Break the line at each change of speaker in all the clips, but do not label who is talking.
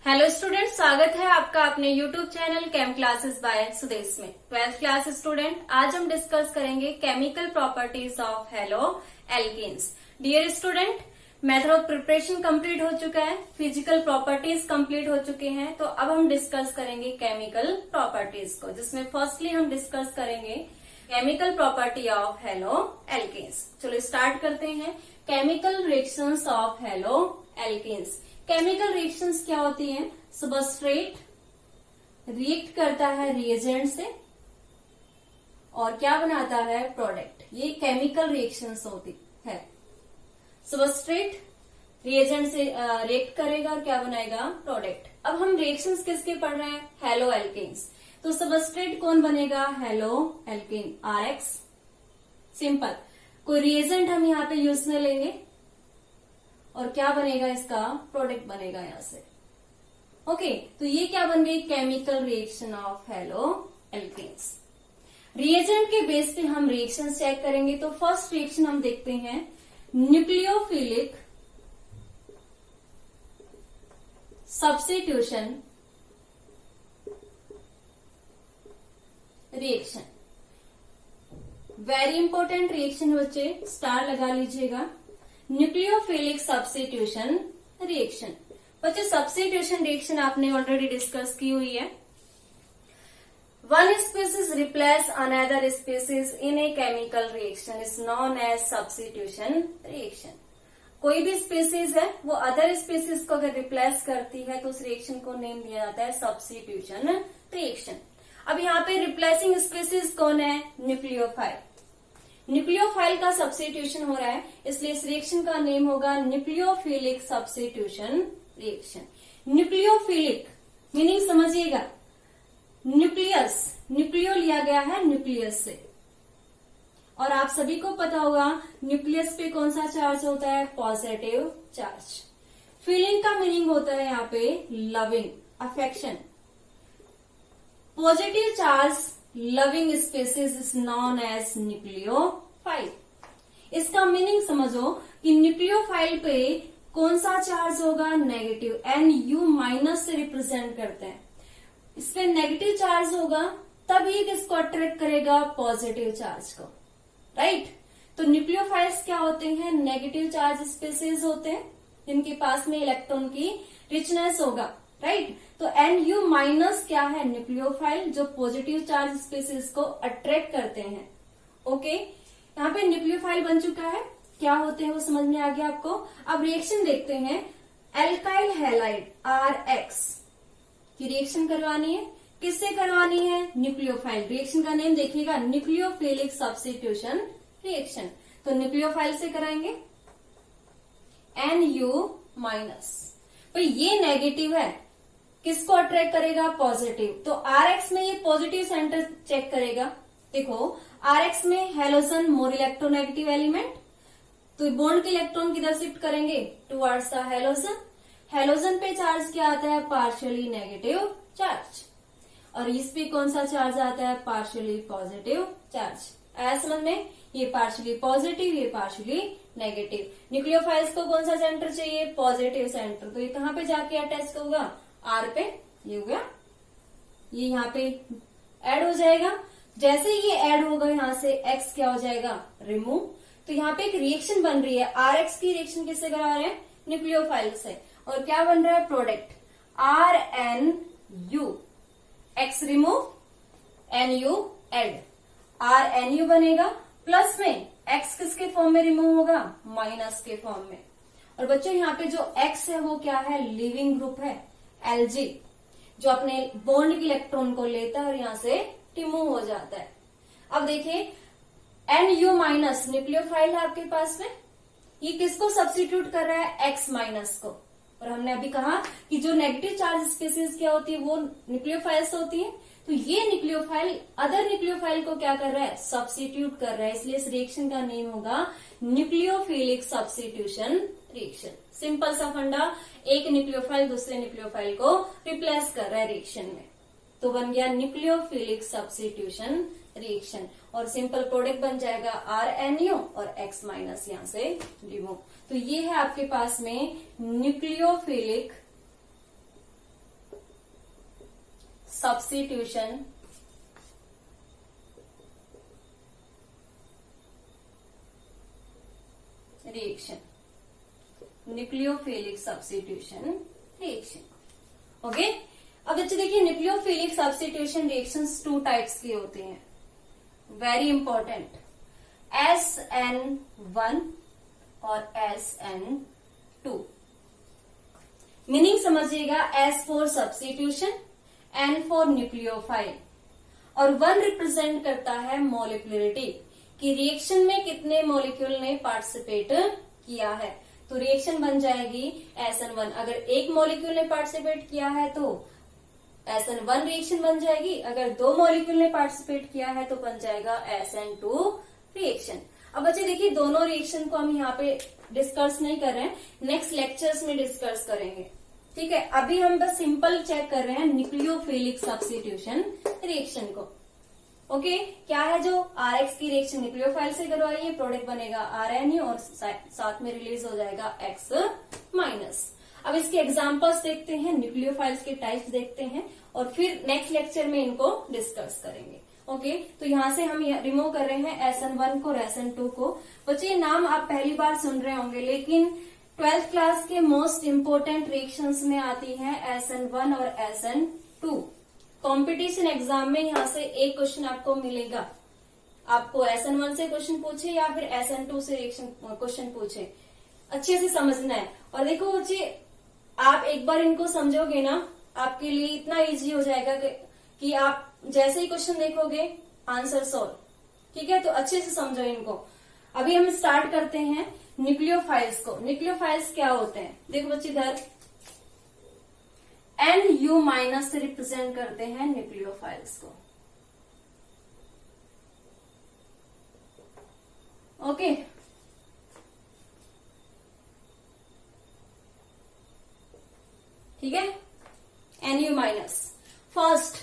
Hello student, स्वागत है आपका अपने YouTube channel Chem classes by Sudesh में। 12th क्लास स्टूडेंट, आज हम डिस्कस करेंगे chemical properties of haloalkanes. Dear student, method of preparation complete हो चुका है, फिजिकल प्रॉपर्टीज कंप्लीट हो चुके हैं, तो अब हम डिस्कस करेंगे केमिकल प्रॉपर्टीज को, जिसमें फर्स्टली हम डिस्कस करेंगे chemical property of haloalkanes. चलो स्टार्ट करते हैं। Chemical reactions of haloalkanes. Chemical reactions क्या होती हैं? सबस्ट्रेट रिएक्ट करता है रिएजेंट से और क्या बनाता है? प्रोडक्ट। ये केमिकल रिएक्शंस होती है। सबस्ट्रेट रिएजेंट से रिएक्ट करेगा और क्या बनाएगा? प्रोडक्ट। अब हम रिएक्शंस किसके पढ़ रहे हैं? Halo alkanes. तो सबस्ट्रेट कौन बनेगा? Halo alkane, RX। सिंपल। कोई रिएजेंट हम यहाँ पे यूज में लेंगे और क्या बनेगा? इसका प्रोडक्ट बनेगा यहां से। ओके, तो ये क्या बन गई? Chemical reaction of haloalkanes. Reagent के बेस पे हम रिएक्शन चेक करेंगे। तो फर्स्ट रिएक्शन हम देखते हैं nucleophilic substitution reaction. Very important reaction बच्चे, स्टार लगा लीजिएगा। Nucleophilic substitution reaction. बच्चे, सब्स्टिट्यूशन रिएक्शन आपने ऑलरेडी डिस्कस की हुई है। One species replace another species in a chemical reaction is known as substitution reaction. कोई भी स्पीसीज है वो अदर स्पीसीज को अगर रिप्लेस करती है तो उस रिएक्शन को नेम दिया जाता है सब्स्टिट्यूशन रिएक्शन। अब यहाँ पे रिप्लेसिंग स्पीसीज कौन है? न्यूक्लियोफाइल। न्यूक्लियोफाइल का सब्स्टिट्यूशन हो रहा है, इसलिए इस रिएक्शन का नेम होगा nucleophilic substitution reaction. Nucleophilic meaning समझिएगा, न्यूक्लियस, न्यूक्लियो लिया गया है न्यूक्लियस से, और आप सभी को पता होगा न्यूक्लियस पे कौन सा चार्ज होता है? Positive charge. फीलिंग का मीनिंग होता है यहाँ पे loving, affection. Positive charge loving species is known as nucleophile. इसका मीनिंग समझो कि न्यूक्लियोफाइल पे कौन सा चार्ज होगा? नेगेटिव। NU माइनस से रिप्रेजेंट करते हैं। इस पे नेगेटिव चार्ज होगा तब ये किसको अट्रैक्ट करेगा? पॉजिटिव चार्ज को, राइट। तो न्यूक्लियोफाइल्स क्या होते हैं? नेगेटिव चार्ज स्पीसीज होते हैं जिनके पास में इलेक्ट्रॉन की रिचनेस होगा, राइट। तो NU माइनस क्या है? न्यूक्लियोफाइल, जो पॉजिटिव चार्ज स्पीसीज को अट्रैक्ट करते हैं। ओके, यहाँ पे न्यूक्लियोफाइल बन चुका है। क्या होते हैं वो समझ में आ गया आपको। अब रिएक्शन देखते हैं। एल्काइल हैलाइड RX की रिएक्शन करवानी है। किससे करवानी है? न्यूक्लियोफाइल। रिएक्शन का नेम देखिएगा, न्यूक्लियोफिलिक सब्स्टिट्यूशन रिएक्शन। तो न्यूक्लियोफाइल से कराएंगे। NU माइनस, भाई ये नेगेटिव है, किसको अट्रैक्ट करेगा? पॉजिटिव। तो RX में ये पॉजिटिव सेंटर चेक करेगा। देखो RX में हेलोजन मोर इलेक्ट्रोनेगेटिव एलिमेंट, तो बॉन्ड के इलेक्ट्रॉन किधर शिफ्ट करेंगे? Towards the halogen. हेलोजन पे चार्ज क्या आता है? Partially negative charge. और इस पे कौन सा चार्ज आता है? Partially positive charge. आया समझ में? ये पार्शियली पॉजिटिव, ये पार्शियली नेगेटिव। न्यूक्लियोफाइल्स को कौन सा सेंटर चाहिए? Positive centre. तो ये कहाँ पे जाके अटैच होगा? R पे। ये हो गया, ये यहाँ पे ऐड हो जाएगा। जैसे ये ऐड होगा यहाँ से X क्या हो जाएगा? रिमूव। तो यहाँ पे एक रिएक्शन बन रही है। RX की रिएक्शन किससे करा रहे हैं? न्यूक्लियोफाइल से। और क्या बन रहा है? Product RNU। X remove, NU add, RNU बनेगा। प्लस में X किसके फॉर्म में रिमूव होगा? माइनस के फॉर्म में। और बच्चों यहाँ पे जो X है वो क्या है? लिविंग ग्रुप है, Lg, जो अपने बॉन्ड के इलेक्ट्रॉन को लेता है और यहाँ से रिमूव हो जाता है। अब देखिए NU माइनस न्यूक्लियोफाइल है आपके पास में, ये किसको सब्स्टिट्यूट कर रहा है? X माइनस को। और हमने अभी कहा कि जो नेगेटिव चार्ज स्पीसीज क्या होती है? वो न्यूक्लियोफाइल्स होती है। तो ये न्यूक्लियोफाइल अदर न्यूक्लियोफाइल को क्या कर रहा है? सब्स्टिट्यूट कर रहा है। इसलिए इस रिएक्शन का नेम होगा न्यूक्लियोफिलिक सब्स्टिट्यूशन रिएक्शन। सिंपल सा फंडा, एक न्यूक्लियोफाइल दूसरे न्यूक्लियोफाइल को रिप्लेस कर रहा है रिएक्शन में, तो बन गया न्यूक्लियोफिलिक सब्स्टिट्यूशन रिएक्शन। और सिंपल प्रोडक्ट बन जाएगा RNU और X माइनस यहाँ से रिमूव। तो ये है आपके पास में nucleophilic substitution reaction, nucleophilic substitution reaction. Okay, अब बच्चे देखिए न्यूक्लियोफिलिक सब्स्टिट्यूशन रिएक्शंस 2 टाइप्स की होती हैं, वेरी इंपॉर्टेंट, SN1 और SN2। मीनिंग समझिएगा, S for substitution, N for nucleophile और 1 रिप्रेजेंट करता है मॉलिक्यूलरिटी कि रिएक्शन में कितने मॉलिक्यूल ने पार्टिसिपेट किया है। तो रिएक्शन बन जाएगी SN1। अगर एक मॉलिक्यूल ने पार्टिसिपेट किया है तो SN1 रिएक्शन बन जाएगी, अगर 2 मॉलिक्यूल ने पार्टिसिपेट किया है तो बन जाएगा SN2 रिएक्शन। अब बच्चे देखिए दोनों रिएक्शन को हम यहाँ पे डिस्कस नहीं कर रहे हैं, नेक्स्ट लेक्चर्स में डिस्कस करेंगे। ठीक है, अभी हम बस सिंपल चेक कर रहे हैं न्यूक्लियोफिलिक सब्स्टिट्यूशन रिएक्शन को। ओके, क्या है जो RX की रिएक्शन न्यूक्लियोफाइल से करवाइए, प्रोडक्ट बनेगा RNA और साथ में रिलीज हो जाएगा X माइनस। अब इसके एग्जांपल्स देखते हैं, न्यूक्लियोफाइल्स के टाइप्स देखते हैं और फिर नेक्स्ट लेक्चर में इनको डिस्कस करेंगे। ओके, तो यहाँ से हम रिमूव कर रहे हैं SN1 को और SN2 को। बच्चे नाम आप पहली बार सुन रहे होंगे, लेकिन 12th क्लास के मोस्ट इम्पोर्टेंट रिएक्शंस में आती है SN1 और SN2। कंपटीशन एग्जाम में यहाँ से एक क्वेश्चन आपको मिलेगा, आपको SN1 से क्वेश्चन पूछे या फिर SN2 से रिएक्शन क्वेश्चन पूछे, अच्छे से समझना है। और देखो बच्चे, आप एक बार इनको समझोगे ना, आपके लिए इतना इजी हो जाएगा कि आप जैसे ही क्वेश्चन देखोगे आंसर सॉल्व। ठीक है, तो अच्छे से समझो इनको। अभी हम स्टार्ट करते हैं न्यूक्लियोफाइल्स को। न्यूक्लियोफाइल्स क्या होते हैं, देखो बच्चे इधर NU माइनस से रिप्रेजेंट करते हैं न्यूक्लियोफाइल्स को। ओके, ठीक है, NU minus. First,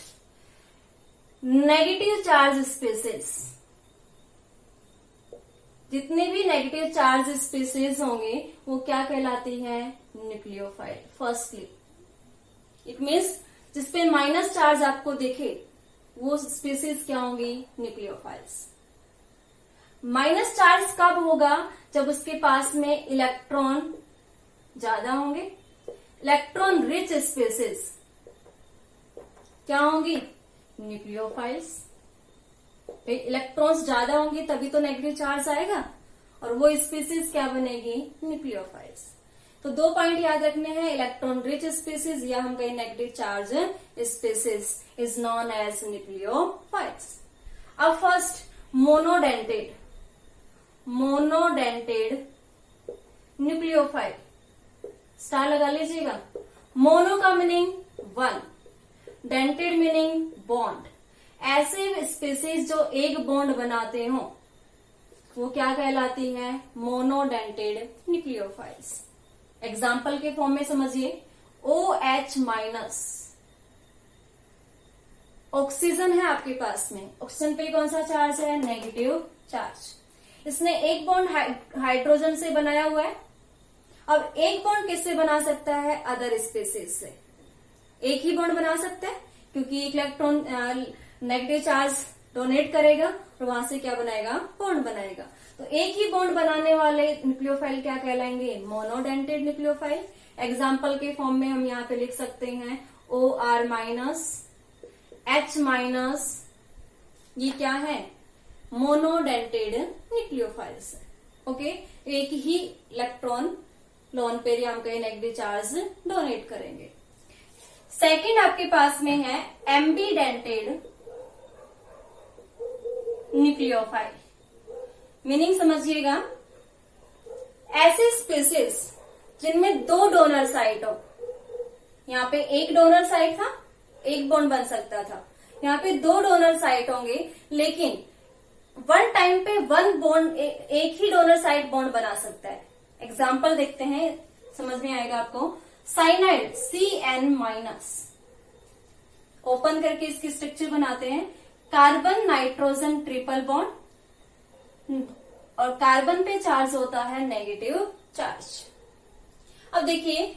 negative charge spaces, जितने भी नेगेटिव चार्ज स्पेसेस होंगे वो क्या कहलाती है, न्यूक्लियोफाइल। फर्स्टली इट मीन्स जिसपे माइनस चार्ज आपको दिखे वो स्पीसीज क्या होंगी, न्यूक्लियोफाइल्स। माइनस चार्ज कब होगा, जब उसके पास में इलेक्ट्रॉन ज्यादा होंगे। इलेक्ट्रॉन रिच स्पीसीज क्या होंगी, न्यूक्लियोफाइल्स। इलेक्ट्रॉन्स ज्यादा होंगे तभी तो नेगेटिव चार्ज आएगा और वो स्पीसीज क्या बनेगी, न्यूक्लियोफाइल्स। तो 2 पॉइंट याद रखने हैं, इलेक्ट्रॉन रिच स्पीसीज या हम कहें negative charge species is known as nucleophiles. अब फर्स्ट, मोनोडेंटेड न्यूक्लियोफाइल, स्टार लगा लीजिएगा। मोनो का मीनिंग 1, डेंटेड मीनिंग बॉन्ड। ऐसे स्पीसीज जो एक बॉन्ड बनाते हो वो क्या कहलाती है, मोनोडेंटेड न्यूक्लियोफाइल्स। एग्जाम्पल के फॉर्म में समझिए, OH माइनस, ऑक्सीजन है आपके पास में, ऑक्सीजन पे कौन सा चार्ज है, नेगेटिव चार्ज। इसने एक बॉन्ड हाइड्रोजन से बनाया हुआ है। अब एक बॉन्ड किससे बना सकता है, अदर स्पीसीज से। एक ही बॉन्ड बना सकता है क्योंकि एक इलेक्ट्रॉन नेगेटिव चार्ज डोनेट करेगा और वहां से क्या बनाएगा, बॉन्ड बनाएगा। तो एक ही बॉन्ड बनाने वाले न्यूक्लियोफाइल क्या कहलाएंगे, मोनोडेंटेड न्यूक्लियोफाइल। एग्जाम्पल के फॉर्म में हम यहाँ पे लिख सकते हैं OR माइनस, H माइनस, ये क्या है, मोनोडेंटेड न्यूक्लियोफाइल्स। ओके, एक ही इलेक्ट्रॉन लोन पेयर या हम कहें नेगेटिव चार्ज डोनेट करेंगे। सेकंड आपके पास में है एम्बीडेंटेड न्यूक्लियोफाइल। मीनिंग समझिएगा, ऐसे स्पीसीज जिनमें 2 डोनर साइट हो। यहाँ पे एक डोनर साइट था, एक बॉन्ड बन सकता था। यहाँ पे 2 डोनर साइट होंगे, लेकिन वन टाइम पे 1 बॉन्ड, एक ही डोनर साइट बॉन्ड बना सकता है। एग्जाम्पल देखते हैं, समझ में आएगा आपको। साइनाइड CN माइनस, ओपन करके इसकी स्ट्रक्चर बनाते हैं, कार्बन नाइट्रोजन ट्रिपल बॉन्ड और कार्बन पे चार्ज होता है नेगेटिव चार्ज। अब देखिए,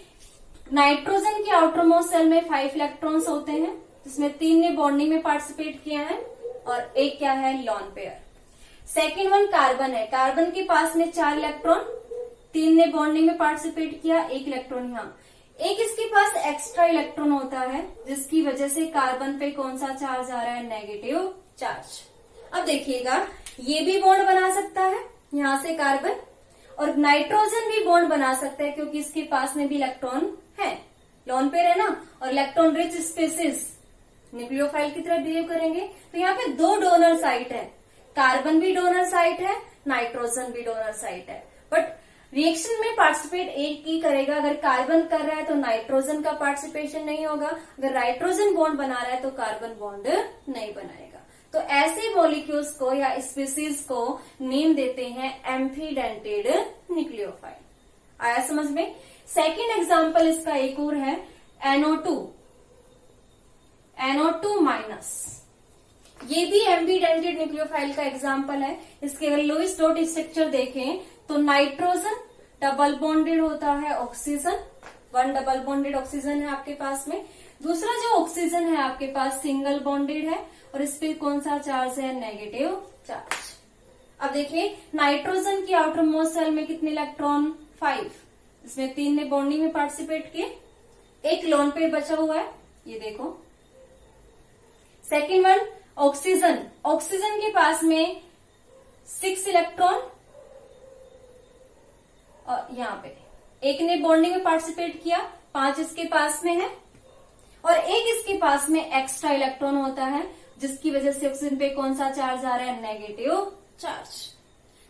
नाइट्रोजन के आउटरमोस्ट सेल में 5 इलेक्ट्रॉन्स होते हैं, जिसमें 3 ने बॉन्डिंग में पार्टिसिपेट किया है और एक क्या है, lone pair. Second one carbon है, कार्बन के पास में 4 इलेक्ट्रॉन, 3 ने बॉन्डिंग में पार्टिसिपेट किया, 1 इलेक्ट्रॉन यहाँ, एक इसके पास एक्स्ट्रा इलेक्ट्रॉन होता है जिसकी वजह से कार्बन पे कौन सा चार्ज आ रहा है, नेगेटिव चार्ज। अब देखिएगा ये भी बॉन्ड बना सकता है यहां से कार्बन, और नाइट्रोजन भी बॉन्ड बना सकता है क्योंकि इसके पास में भी इलेक्ट्रॉन है, लोन पेयर है ना, और इलेक्ट्रॉन रिच स्पीसीज न्यूक्लियोफाइल की तरह बिहेव करेंगे। तो यहाँ पे 2 डोनर साइट है, कार्बन भी डोनर साइट है, नाइट्रोजन भी डोनर साइट है, बट रिएक्शन में पार्टिसिपेट एक ही करेगा। अगर कार्बन कर रहा है तो नाइट्रोजन का पार्टिसिपेशन नहीं होगा, अगर नाइट्रोजन बॉन्ड बना रहा है तो कार्बन बॉन्ड नहीं बनाएगा। तो ऐसे मॉलिक्यूल्स को या स्पीसीज को नेम देते हैं एम्फीडेंटेड न्यूक्लियोफाइल। आया समझ में। सेकेंड एग्जाम्पल इसका एक और है NO2 माइनस, ये भी एम्फीडेंटेड न्यूक्लियोफाइल का एग्जाम्पल है। इसके अगर लुईस डॉट स्ट्रक्चर देखें तो नाइट्रोजन डबल बॉन्डेड होता है ऑक्सीजन, 1 डबल बॉन्डेड ऑक्सीजन है आपके पास में, दूसरा जो ऑक्सीजन है आपके पास सिंगल बॉन्डेड है और इस पे कौन सा चार्ज है, नेगेटिव चार्ज। अब देखिए नाइट्रोजन की आउटर मोस्ट शेल में कितने इलेक्ट्रॉन, 5, इसमें 3 ने बॉन्डिंग में पार्टिसिपेट किए, एक लोन पेयर बचा हुआ है, ये देखो। सेकेंड वन ऑक्सीजन, ऑक्सीजन के पास में 6 इलेक्ट्रॉन और यहाँ पे एक ने बॉन्डिंग में पार्टिसिपेट किया, 5 इसके पास में है और एक इसके पास में एक्स्ट्रा इलेक्ट्रॉन होता है जिसकी वजह से ऑक्सीजन पे कौन सा चार्ज आ रहा है, नेगेटिव चार्ज।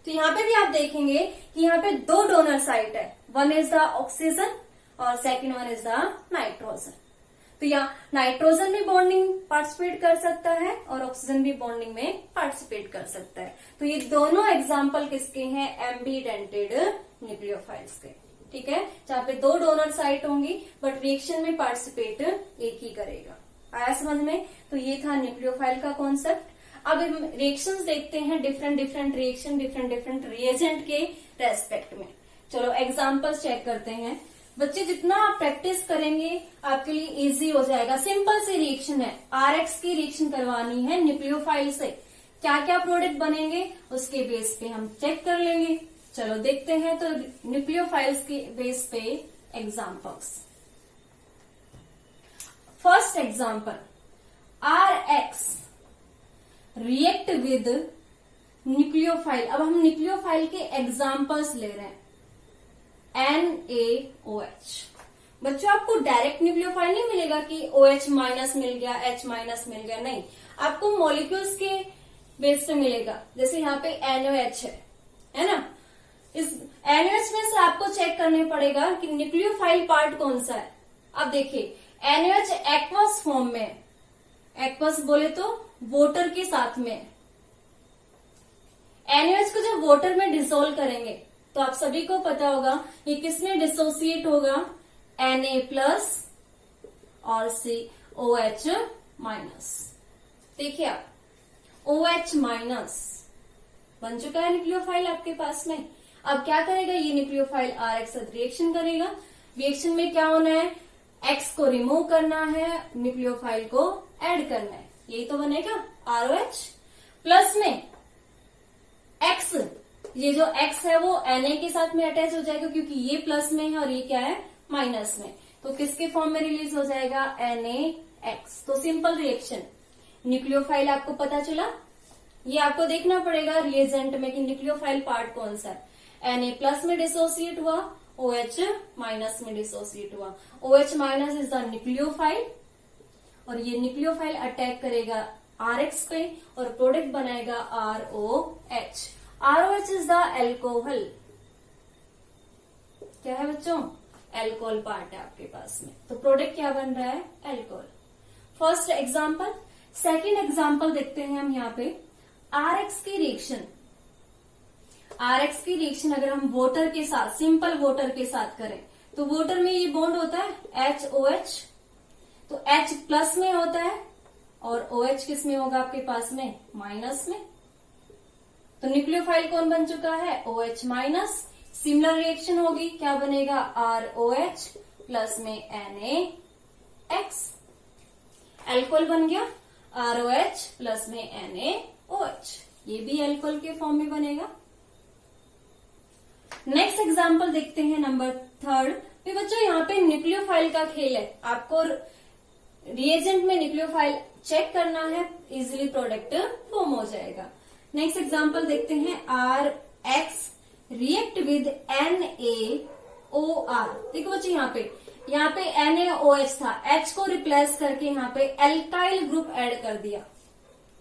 तो यहाँ पे भी आप देखेंगे कि यहाँ पे 2 डोनर साइट है, 1 इज द ऑक्सीजन और second one is the nitrogen. तो यहाँ नाइट्रोजन भी बॉन्डिंग पार्टिसिपेट कर सकता है और ऑक्सीजन भी बॉन्डिंग में पार्टिसिपेट कर सकता है। तो ये दोनों एग्जाम्पल किसके हैं, एम्बीडेंटेड न्यूक्लियोफाइल्स के, ठीक है, जहाँ पे 2 डोनर साइट होंगी बट रिएक्शन में पार्टिसिपेट एक ही करेगा। आया समझ में। तो ये था न्यूक्लियोफाइल का कॉन्सेप्ट। अब हम रिएक्शंस देखते हैं, डिफरेंट रिएक्शन डिफरेंट रिएजेंट के रेस्पेक्ट में। चलो एग्जाम्पल्स चेक करते हैं। बच्चे जितना आप प्रैक्टिस करेंगे आपके लिए इजी हो जाएगा। सिंपल सी रिएक्शन है, RX की रिएक्शन करवानी है न्यूक्लियोफाइल से, क्या क्या प्रोडक्ट बनेंगे उसके बेस पे हम चेक कर लेंगे। चलो देखते हैं। तो न्यूक्लियोफाइल्स के बेस पे examples. First example, RX react with nucleophile. अब हम न्यूक्लियोफाइल के एग्जाम्पल्स ले रहे हैं। NaOH। बच्चों आपको डायरेक्ट न्यूक्लियोफाइल नहीं मिलेगा कि OH माइनस मिल गया, H माइनस मिल गया, नहीं, आपको मॉलिक्यूल्स के बेस पे मिलेगा। जैसे यहाँ पे NaOH है ना, इस NaOH में से आपको चेक करने पड़ेगा कि न्यूक्लियोफाइल पार्ट कौन सा है। अब देखिए NaOH एक्वस फॉर्म में, एक्वस बोले तो वाटर के साथ में, NaOH को जब वाटर में डिसोल्व करेंगे तो आप सभी को पता होगा ये किसमें डिसोसिएट होगा, Na+ और OH माइनस। देखिए आप OH माइनस बन चुका है न्यूक्लियोफाइल आपके पास में। अब क्या करेगा ये न्यूक्लियोफाइल, RX साथ रिएक्शन करेगा। रिएक्शन में क्या होना है, X को रिमूव करना है, न्यूक्लियोफाइल को ऐड करना है, यही तो बनेगा ROH। प्लस में X, ये जो X है वो Na के साथ में अटैच हो जाएगा क्योंकि ये प्लस में है और ये क्या है, माइनस में, तो किसके फॉर्म में रिलीज हो जाएगा, NaX। तो सिंपल रिएक्शन, न्यूक्लियोफाइल आपको पता चला। ये आपको देखना पड़ेगा रिएजेंट में कि न्यूक्लियोफाइल पार्ट कौन सा है। Na+ में डिसोसिएट हुआ, OH माइनस में डिसोसिएट हुआ। OH minus is the nucleophile और ये न्यूक्लियोफाइल अटैक करेगा RX पे और प्रोडक्ट बनाएगा ROH। ROH is the alcohol. क्या है बच्चों, एल्कोहल पार्ट है आपके पास में, तो प्रोडक्ट क्या बन रहा है, alcohol. First example. Second example देखते हैं हम यहाँ पे, RX की रिएक्शन। RX की रिएक्शन अगर हम वाटर के साथ, सिंपल वाटर के साथ करें तो वाटर में ये बॉन्ड होता है HOH, तो H+ में होता है और OH किस में होगा आपके पास में, माइनस में। तो न्यूक्लियोफाइल कौन बन चुका है, OH माइनस। सिमिलर रिएक्शन होगी, क्या बनेगा, ROH प्लस में NaX। एल्कोहल बन गया ROH प्लस में NaOH, ये भी एल्कोहल के फॉर्म में बनेगा। नेक्स्ट एग्जाम्पल देखते हैं नंबर 3। भी बच्चों यहाँ पे न्यूक्लियोफाइल का खेल है, आपको रिएजेंट में न्यूक्लियोफाइल चेक करना है, इजिली प्रोडक्ट फॉर्म हो जाएगा। नेक्स्ट एग्जाम्पल देखते हैं RX रिएक्ट विद NaOR। देखो बच्चों यहाँ पे NaOH था, H को रिप्लेस करके यहाँ पे एल्काइल ग्रुप ऐड कर दिया,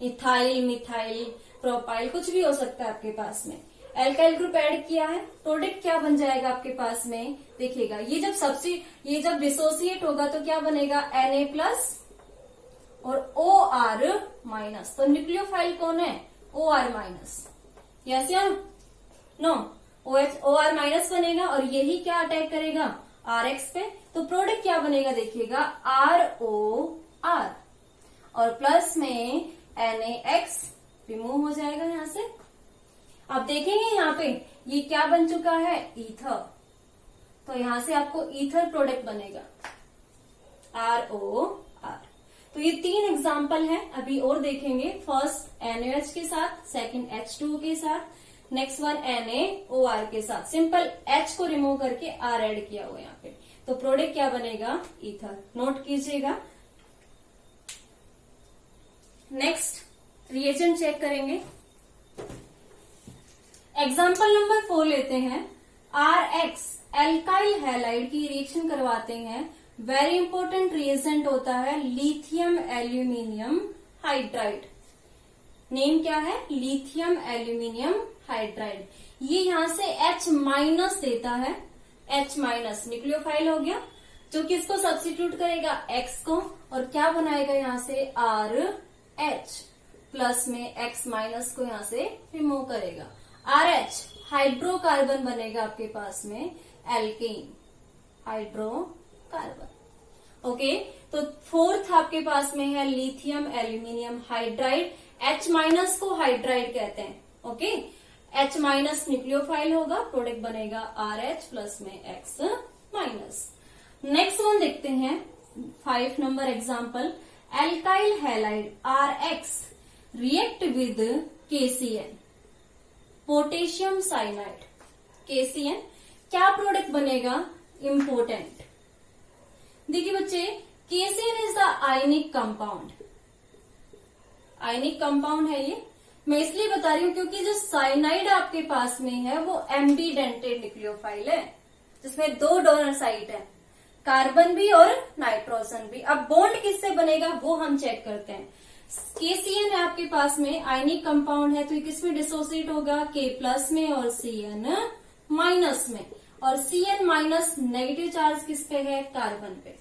इथाइल, मिथाइल, प्रोपाइल, कुछ भी हो सकता है आपके पास में। एल्काइल ग्रुप ऐड किया है, प्रोडक्ट क्या बन जाएगा आपके पास में, देखिएगा ये जब डिसोसिएट होगा तो क्या बनेगा Na प्लस और OR माइनस। तो न्यूक्लियोफाइल कौन है, OR माइनस, यस या नो, OR माइनस बनेगा और यही क्या अटैक करेगा RX पे। तो प्रोडक्ट क्या बनेगा देखिएगा ROR और प्लस में NaX रिमूव हो जाएगा यहां से। आप देखेंगे यहाँ पे ये क्या बन चुका है, ईथर। तो यहां से आपको ईथर प्रोडक्ट बनेगा ROR। तो ये 3 एग्जाम्पल हैं, अभी और देखेंगे। फर्स्ट NaOH के साथ, सेकंड H2O के साथ, नेक्स्ट वन NaOR के साथ। सिंपल H को रिमूव करके R ऐड किया हुआ यहाँ पे, तो प्रोडक्ट क्या बनेगा, ईथर। नोट कीजिएगा। नेक्स्ट रिएजेंट चेक करेंगे। एग्जाम्पल नंबर 4 लेते हैं। RX एल्काइल हैलाइड की रिएक्शन करवाते हैं। वेरी इंपॉर्टेंट रिएजेंट होता है लिथियम एल्यूमिनियम हाइड्राइड। नेम क्या है, लिथियम एल्यूमिनियम हाइड्राइड। ये यहां से H माइनस देता है, H माइनस न्यूक्लियोफाइल हो गया, जो कि इसको सब्स्टिट्यूट करेगा X को और क्या बनाएगा यहाँ से RH प्लस में X माइनस को यहाँ से रिमूव करेगा। RH हाइड्रोकार्बन बनेगा आपके पास में, एल्केन हाइड्रोकार्बन। ओके, तो फोर्थ आपके पास में है lithium aluminium hydride. H minus को हाइड्राइड कहते हैं। ओके, H माइनस न्यूक्लियोफाइल होगा, प्रोडक्ट बनेगा RH प्लस में X माइनस। नेक्स्ट वन देखते हैं 5 number example. Alkyl halide RX react with KCN potassium cyanide. KCN क्या प्रोडक्ट बनेगा, इम्पोर्टेंट। देखिए बच्चे, KCN is the ionic compound. Ionic compound है ये, मैं इसलिए बता रही हूं क्योंकि जो साइनाइड आपके पास में है वो एम्बीडेंटेड न्यूक्लियोफाइल है, जिसमें 2 डोनर साइट है, कार्बन भी और नाइट्रोजन भी। अब बॉन्ड किससे बनेगा वो हम चेक करते हैं। KCN है आपके पास में, आयनिक कंपाउंड है, तो ये किसमें डिसोसिएट होगा, K प्लस में और Cn माइनस में। और Cn माइनस नेगेटिव चार्ज किस पे है, कार्बन पे,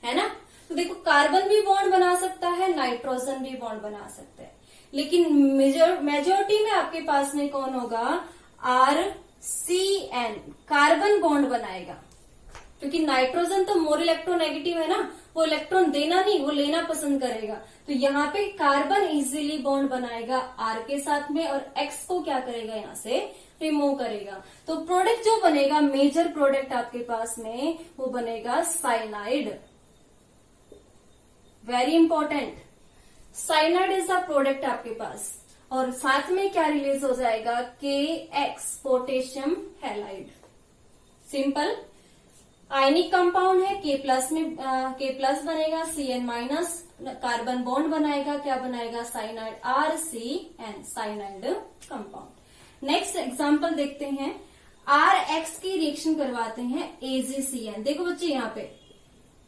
है ना। तो देखो कार्बन भी बॉन्ड बना सकता है, नाइट्रोजन भी बॉन्ड बना सकता है, लेकिन मेजोरिटी में आपके पास में कौन होगा, RCN कार्बन बॉन्ड बनाएगा, क्योंकि नाइट्रोजन तो मोर इलेक्ट्रोनेगेटिव है ना, वो इलेक्ट्रॉन देना नहीं, वो लेना पसंद करेगा। तो यहाँ पे कार्बन इजीली बॉन्ड बनाएगा R के साथ में और X को क्या करेगा, यहाँ से रिमूव करेगा। तो प्रोडक्ट जो बनेगा, मेजर प्रोडक्ट आपके पास में वो बनेगा cyanide. Very important, cyanide is the product आपके पास। और साथ में क्या रिलीज हो जाएगा, KX potassium halide. Simple, ionic compound है, K प्लस बनेगा, Cn माइनस कार्बन बॉन्ड बनाएगा, क्या बनाएगा, cyanide, RCN cyanide compound. Next example देखते हैं। RX की रिएक्शन करवाते हैं AgCN। देखो बच्चे यहाँ पे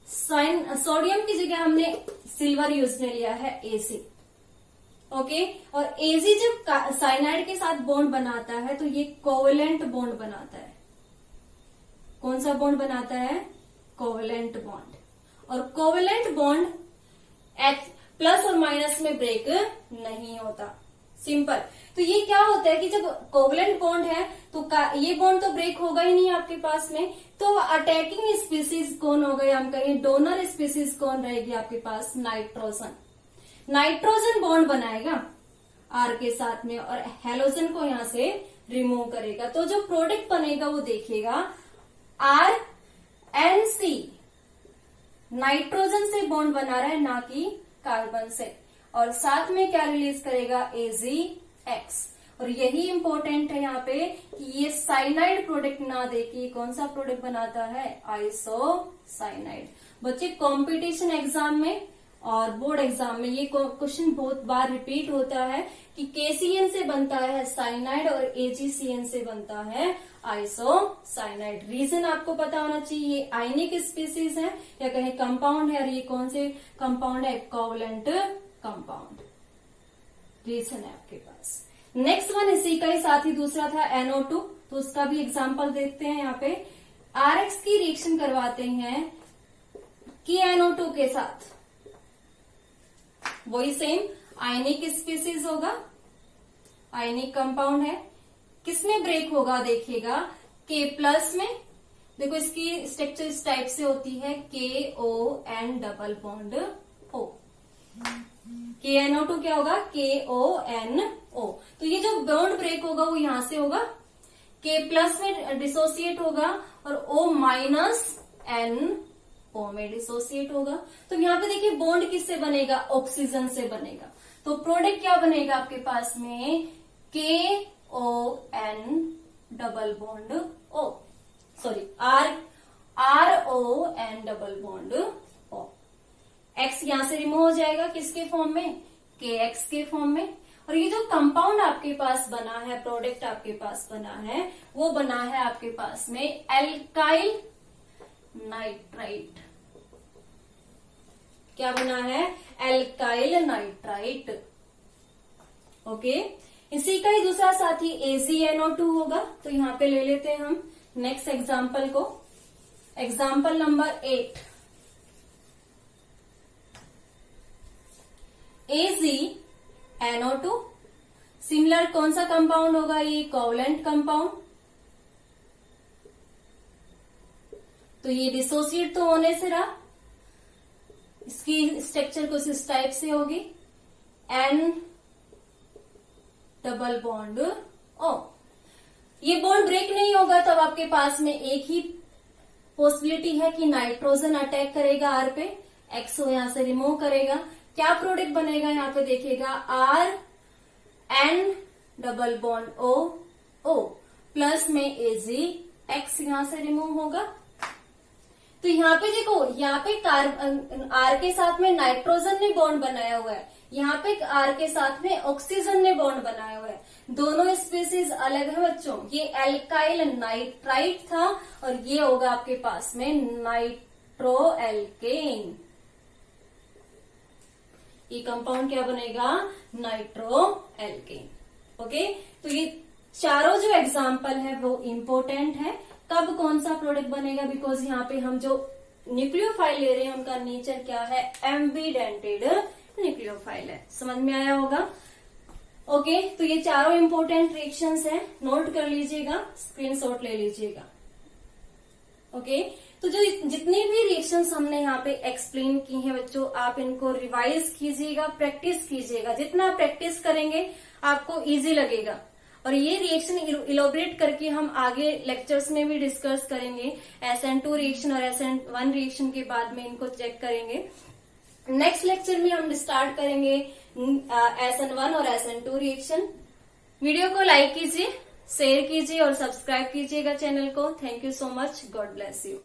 सोडियम की जगह हमने सिल्वर यूज में लिया है Ag। ओके, और Ag जब साइनाइड के साथ बॉन्ड बनाता है तो ये कोवेलेंट बॉन्ड बनाता है। कौन सा बॉन्ड बनाता है, कोवेलेंट बॉन्ड। और कोवेलेंट बॉन्ड H प्लस और माइनस में ब्रेक नहीं होता। सिंपल, तो ये क्या होता है कि जब कोवेलेंट बॉन्ड है तो ये बॉन्ड तो ब्रेक होगा ही नहीं आपके पास में, तो अटैकिंग स्पीसीज कौन हो गई, हम कहें डोनर स्पीसीज कौन रहेगी आपके पास, नाइट्रोजन। नाइट्रोजन बॉन्ड बनाएगा R के साथ में और हेलोजन को यहां से रिमूव करेगा। तो जो प्रोडक्ट बनेगा वो देखिएगा, RNC नाइट्रोजन से बॉन्ड बना रहा है, ना कि कार्बन से, और साथ में क्या रिलीज करेगा, AgX। और यही इंपॉर्टेंट है यहाँ पे कि ये साइनाइड प्रोडक्ट ना दे कि कौन सा प्रोडक्ट बनाता है, आइसोसाइनाइड। बच्चे कॉम्पिटिशन एग्जाम में और बोर्ड एग्जाम में ये क्वेश्चन बहुत बार रिपीट होता है कि KCN से बनता है साइनाइड और AgCN से बनता है आइसोसाइनाइड। रीजन आपको पता होना चाहिए, ये आयनिक स्पीसीज है या कहीं कंपाउंड है, और ये कौन से कंपाउंड है, कोवलेंट कंपाउंड। रीजन है आपके पास। नेक्स्ट वन इसी का ही साथ ही दूसरा था NO2, तो उसका भी एग्जांपल देखते हैं। यहाँ पे RX की रिएक्शन करवाते हैं KNO2 के साथ, वही सेम आयनिक स्पीसीज होगा, आयनिक कंपाउंड है। किसमें ब्रेक होगा देखिएगा, K+ में। देखो इसकी स्ट्रक्चर इस टाइप से होती है, KON double bond O। KNO2 क्या होगा, KONO। तो ये जो बॉन्ड ब्रेक होगा वो यहां से होगा, K+ में डिसोसिएट होगा और O-NO में डिसोसिएट होगा। तो यहाँ पे देखिए बॉन्ड किससे बनेगा, ऑक्सीजन से बनेगा। तो प्रोडक्ट क्या बनेगा आपके पास में, KON double bond O, sorry RON double bond O। X यहां से रिमूव हो जाएगा, किसके फॉर्म में, KX के फॉर्म में। और ये जो कंपाउंड आपके पास बना है, प्रोडक्ट आपके पास बना है, वो बना है आपके पास में एल्काइल नाइट्राइट। क्या बना है, एल्काइल नाइट्राइट। ओके, इसी का ही दूसरा साथी AgNO2 होगा। तो यहां पे ले लेते हैं हम नेक्स्ट एग्जांपल को, एग्जांपल नंबर 8। AgNO2 सिमिलर कौन सा कंपाउंड होगा, ये कोवलेंट कंपाउंड। तो ये डिसोसिएट तो होने से रहा, इसकी स्ट्रक्चर कुछ इस टाइप से होगी, N डबल बॉन्ड O। ये बॉन्ड ब्रेक नहीं होगा, तब आपके पास में एक ही पॉसिबिलिटी है कि नाइट्रोजन अटैक करेगा R पे, XO यहां से रिमूव करेगा। क्या प्रोडक्ट बनेगा यहाँ पे देखिएगा, RN double bond O plus में AgX यहां से रिमूव होगा। तो यहाँ पे देखो, यहाँ पे R के साथ में नाइट्रोजन ने बॉन्ड बनाया हुआ है, यहाँ पे R के साथ में ऑक्सीजन ने बॉन्ड बनाया हुआ है। दोनों स्पीसीज अलग है बच्चों, ये एल्काइल नाइट्राइट था और ये होगा आपके पास में नाइट्रो एल्केन। ये कंपाउंड क्या बनेगा, नाइट्रो एल्केन। ओके, तो ये चारों जो एग्जाम्पल है वो इम्पोर्टेंट है। कब कौन सा प्रोडक्ट बनेगा, बिकॉज यहाँ पे हम जो न्यूक्लियोफाइल ले रहे हैं उनका नेचर क्या है, एम्बिडेंटेड न्यूक्लियोफाइल है। समझ में आया होगा। ओके, तो ये चारों इम्पोर्टेंट रिएक्शंस हैं, नोट कर लीजिएगा, स्क्रीनशॉट ले लीजिएगा। ओके, तो जो जितनी भी रिएक्शंस हमने यहाँ पे एक्सप्लेन की हैं बच्चों, आप इनको रिवाइज कीजिएगा, प्रैक्टिस कीजिएगा। जितना प्रैक्टिस करेंगे आपको इजी लगेगा। और ये रिएक्शन इलोबरेट करके हम आगे लेक्चर्स में भी डिस्कस करेंगे। SN2 रिएक्शन और SN1 रिएक्शन के बाद में इनको चेक करेंगे। नेक्स्ट लेक्चर में हम स्टार्ट करेंगे SN1 और SN2 रिएक्शन। वीडियो को लाइक कीजिए, शेयर कीजिए और सब्सक्राइब कीजिएगा चैनल को। Thank you so much, God bless you.